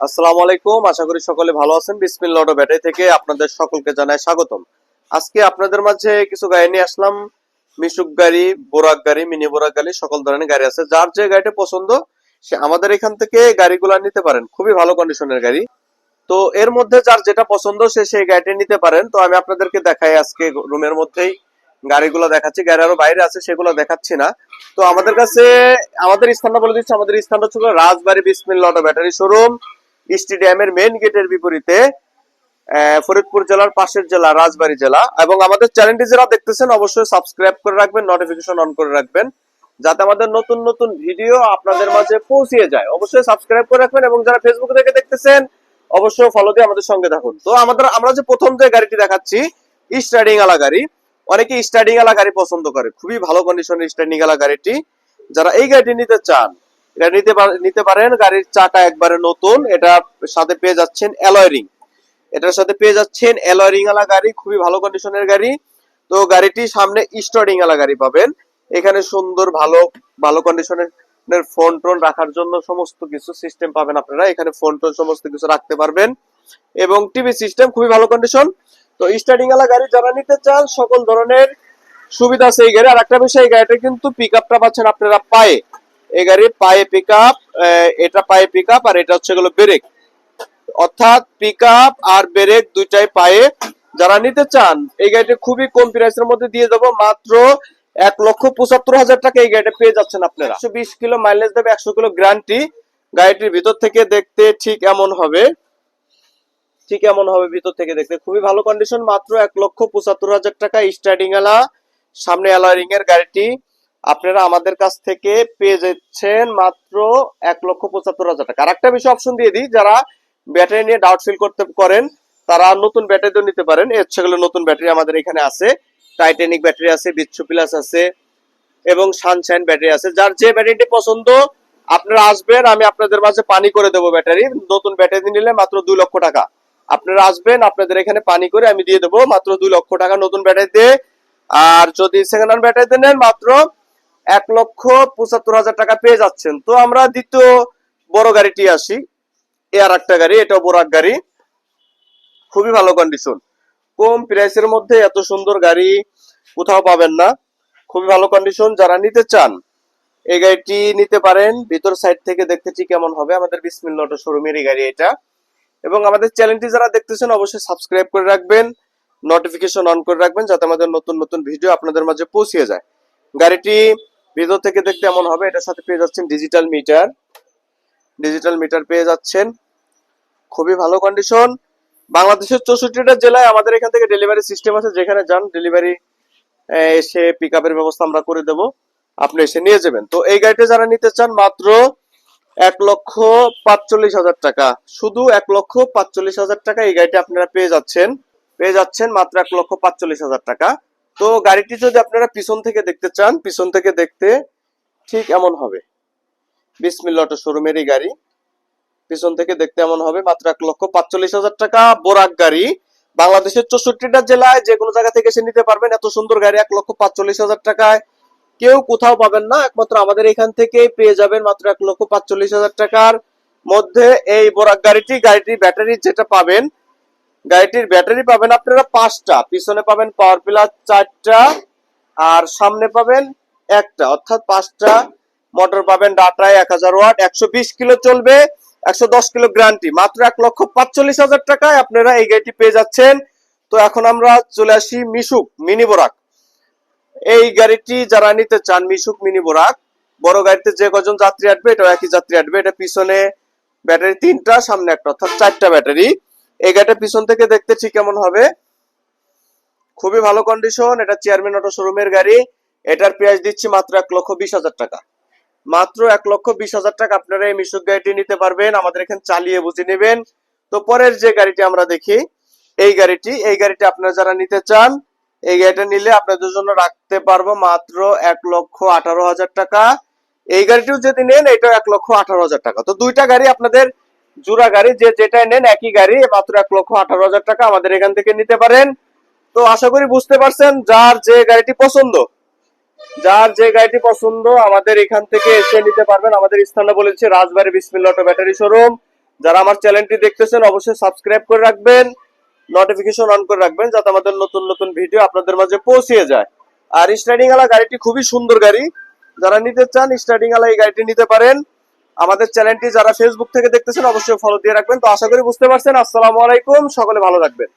আসসালামু আলাইকুম, আশা করি সকলে ভালো আছেন। বিসমিল্লাহ অটো ব্যাটারি থেকে আপনাদের সকলকে জানাই স্বাগতম। আজকে আপনাদের মাঝে কিছু গাড়ি নিয়ে আসলাম। মিশুক গাড়ি, বোরাক গাড়ি, মিনি বোরাক গাড়ি, সকল ধরনের গাড়ি আছে। যার যে গাড়িটা পছন্দ সে আমাদের এখান থেকে গাড়িগুলো নিতে পারেন। খুবই ভালো কন্ডিশনের গাড়ি। তো এর মধ্যে যার যেটা পছন্দ সে সেই গাড়িটা নিতে পারেন। তো আমি আপনাদেরকে দেখাই আজকে রুমের মধ্যেই গাড়িগুলো দেখাচ্ছি। গাড়ি আরো বাইরে আছে, সেগুলো দেখাচ্ছি না। তো আমাদের কাছে আমাদের স্থানটা বলে দিচ্ছি। আমাদের স্থানটা হচ্ছে রাজবাড়ী বিসমিল্লাহ অটো ব্যাটারি শোরুম, স্টেডিয়ামের মেইন গেটের বিপরীতে, ফরিদপুর জেলার পাশের জেলা রাজবাড়ী জেলা। এবং আমাদের চ্যানেলটি যারা দেখতেছেন অবশ্যই সাবস্ক্রাইব করে রাখবেন, নোটিফিকেশন অন করে রাখবেন, যাতে আমাদের নতুন নতুন ভিডিও আপনাদের মাঝে পৌঁছে যায়। অবশ্যই সাবস্ক্রাইব করে রাখবেন এবং যারা ফেসবুক থেকে দেখতেছেন অবশ্যই ফলো দিয়ে আমাদের সঙ্গে থাকুন। তো আমরা যে প্রথম যে গাড়িটি দেখাচ্ছি স্টার্টিং আলা গাড়ি। অনেকে স্টার্টিং আলা গাড়ি পছন্দ করে, খুবই ভালো কন্ডিশনের স্টার্টিং আলা গাড়িটি। যারা এই গাড়িটি নিতে চান এটা নিতে পারেন। গাড়ির চাকা একবারে নতুন, এটা সাথে পেয়ে যাচ্ছেন অ্যালয় রিং। এটার সাথে পেয়ে যাচ্ছেন অ্যালয় রিং আলা গাড়ি, খুবই ভালো কন্ডিশনের গাড়ি। তো গাড়িটি সামনে স্টার্টিং আলা গাড়ি পাবেন। এখানে সুন্দর ভালো ভালো কন্ডিশনের ফোন টোন রাখার জন্য সমস্ত কিছু সিস্টেম পাবেন আপনারা। এখানে ফোন টোন সমস্ত কিছু রাখতে পারবেন এবং টিভি সিস্টেম খুবই ভালো কন্ডিশন। তো স্টার্টিং আলা গাড়ি যারা নিতে চান সকল ধরনের সুবিধা আছে এই গাড়ি। আর একটা বিষয়, এই গাড়িটা কিন্তু পিক আপটা পাচ্ছেন আপনারা পায়ে। এই গাড়ির পায়ে পিক আপ, এটা পায়ে পিক আপ আর এটা হচ্ছে গেলো ব্রেক, অর্থাৎ পিক আপ আর ব্রেক দুইটাই পায়ে। যারা নিতে চান এই গাড়িটা খুবই কম প্রাইসের মধ্যে দিয়ে দেবো, মাত্র 1,75,000 টাকা এই গাড়িটা পেয়ে যাচ্ছেন আপনারা। 120 কিলো মাইলেজ দেবে, 100 কিলো গ্যারান্টি। গাড়িটির ভিতর থেকে দেখতে ঠিক এমন হবে, ভিতর থেকে দেখতে খুবই ভালো কন্ডিশন। মাত্র 1,75,000 টাকা স্টার্টিং এলা সামনে অ্যালয় রিং এর গাড়িটি আপনারা আমাদের কাছ থেকে পেয়ে যাচ্ছেন মাত্র 1,75,000 টাকা। আর একটা বিষয় অপশন দিয়ে দিই, যারা ব্যাটারি নিয়ে ডাউট ফিল করেন তারা নতুন ব্যাটারিও নিতে পারেন। সেগুলো নতুন ব্যাটারি আমাদের এখানে আছে, টাইটানিক ব্যাটারি আছে, বিচ্ছু প্লাস আছে এবং সানশাইন ব্যাটারি আছে। যার যে ব্যাটারিটি পছন্দ আপনারা আসবেন, আমি আপনাদের মাঝে পানি করে দেবো ব্যাটারি। নতুন ব্যাটারি নিলে মাত্র 2 লক্ষ টাকা। আপনারা আসবেন, আপনাদের এখানে পানি করে আমি দিয়ে দেবো মাত্র 2 লক্ষ টাকা নতুন ব্যাটারি দিয়ে। আর যদি সেকেন্ড হ্যান্ড ব্যাটারিতে নেন মাত্র 1,75,000 টাকা পেয়ে যাচ্ছেন। তো আমরা দ্বিতীয় বড় গাড়িটি আসি, আর একটা গাড়ি, এটাও বোরাক গাড়ি, খুবই ভালো কন্ডিশন। কম প্রাইসের মধ্যে এত সুন্দর গাড়ি কোথাও পাবেন না, খুবই ভালো কন্ডিশন। যারা নিতে চান এই গাড়িটি নিতে পারেন। ভিতর সাইড থেকে দেখতে ঠিক কেমন হবে, আমাদের বিসমিল্লাহ অটো শোরুমের এই গাড়ি এটা। এবং আমাদের চ্যানেলটি যারা দেখতেছেন অবশ্যই সাবস্ক্রাইব করে রাখবেন, নোটিফিকেশন অন করে রাখবেন, যাতে আমাদের নতুন নতুন ভিডিও আপনাদের মাঝে পৌঁছে যায়। গাড়িটি ভিতর থেকে দেখতে এমন হবে। এটার সাথে পেয়ে যাচ্ছেন ডিজিটাল মিটার পেয়ে যাচ্ছেন, খুবই ভালো কন্ডিশন। বাংলাদেশের 64টা জেলায় আমাদের এখান থেকে ডেলিভারি সিস্টেম আছে, যেখানে যান ডেলিভারি এসে পিক আপের ব্যবস্থা আমরা করে দেব, আপনি এসে নিয়ে যাবেন। তো এই গাড়িটা যারা নিতে চান মাত্র 1,45,000 টাকা, শুধু 1,45,000 টাকা এই গাড়িটা আপনারা পেয়ে যাচ্ছেন মাত্র 1,45,000 টাকা। তো গাড়িটি যদি আপনারা পিছন থেকে দেখতে চান, পিছন থেকে দেখতে ঠিক এমন হবে। বিসমিল্লাহ অটো শোরুমের এই গাড়ি, পিছন থেকে দেখতে এমন হবে। মাত্র 1,45,000 টাকা বোরাক গাড়ি। বাংলাদেশের 64টা জেলায় যে কোনো জায়গা থেকে এসে নিতে পারবেন। এত সুন্দর গাড়ি 1,45,000 টাকায় কেউ কোথাও পাবেন না, একমাত্র আমাদের এখান থেকেই পেয়ে যাবেন মাত্র 1,45,000 টাকার মধ্যে এই বোরাক গাড়িটি। গাড়িটির ব্যাটারি যেটা পাবেন, গাড়িটির ব্যাটারি পাবেন আপনারা 5টা, পিছনে পাবেন পাওয়ার প্লাস 4টা আর সামনে পাবেন একটা, অর্থাৎ 5টা মোটর পাবেন। ডাটায় 1000 ওয়াট, 120 কিলো চলবে, 110 কিলো গ্যারান্টি। মাত্র 1,45,000 টাকায় আপনারা এই গাড়িটি পেয়ে যাচ্ছেন। তো এখন আমরা চলে আসি মিশুক মিনি বোরাক। এই গাড়িটি যারা নিতে চান, মিশুক মিনি বোরাক, বড় গাড়িতে যে কজন যাত্রী আসবে এটা একই যাত্রী আসবে। এটা পিছনে ব্যাটারি 3টা, সামনে একটা, অর্থাৎ 4টা ব্যাটারি। এই গাড়িটা পিছন থেকে দেখতে ঠিক কেমন হবে, খুবই ভালো কন্ডিশন। এটা চেয়ারম্যান অটো শোরুমের গাড়ি। এটার প্রাইস দিচ্ছি মাত্র 1,20,000 টাকা। মাত্র 1,20,000 টাকা আপনারা এই মিশুক গাড়িটি নিতে পারবেন, আমাদের এখানে চালিয়ে বুঝে নেবেন। তো পরের যে গাড়িটি আমরা দেখি, এই গাড়িটি আপনারা যারা নিতে চান এই গাড়িটা নিলে আপনাদের জন্য রাখতে পারবো মাত্র 1,18,000 টাকা। এই গাড়িটিও যদি নেন এটাও 1,18,000 টাকা। তো দুইটা গাড়ি আপনাদের জোড়া গাড়ি, যে যেটাই নেন একই গাড়ি, মাত্র 1,18,000 টাকা আমাদের এখান থেকে নিতে পারেন। তো আশা করি বুঝতে পারছেন, যার যে গাড়িটি পছন্দ আমাদের এখান থেকে এসে নিতে পারবেন। আমাদের স্থানে বলেছে রাজবাড়ী বিসমিল্লাহ অটো ব্যাটারি শোরুম, যারা আমার চ্যানেলটি দেখতেছেন অবশ্যই সাবস্ক্রাইব করে রাখবেন, নোটিফিকেশন অন করে রাখবেন যাতে আমাদের নতুন নতুন ভিডিও আপনাদের মাঝে পৌঁছে যায়। আর স্টার্টিং আলা গাড়িটি খুবই সুন্দর গাড়ি, যারা নিতে চান স্টার্টিং আলা এই গাড়িটি নিতে পারেন। আমাদের চ্যানেলটি যারা ফেসবুক থেকে দেখতেছেন অবশ্যই ফলো দিয়ে রাখবেন। তো আশা করি বুঝতে পারছেন। আসসালামু আলাইকুম, সকলে ভালো থাকবেন।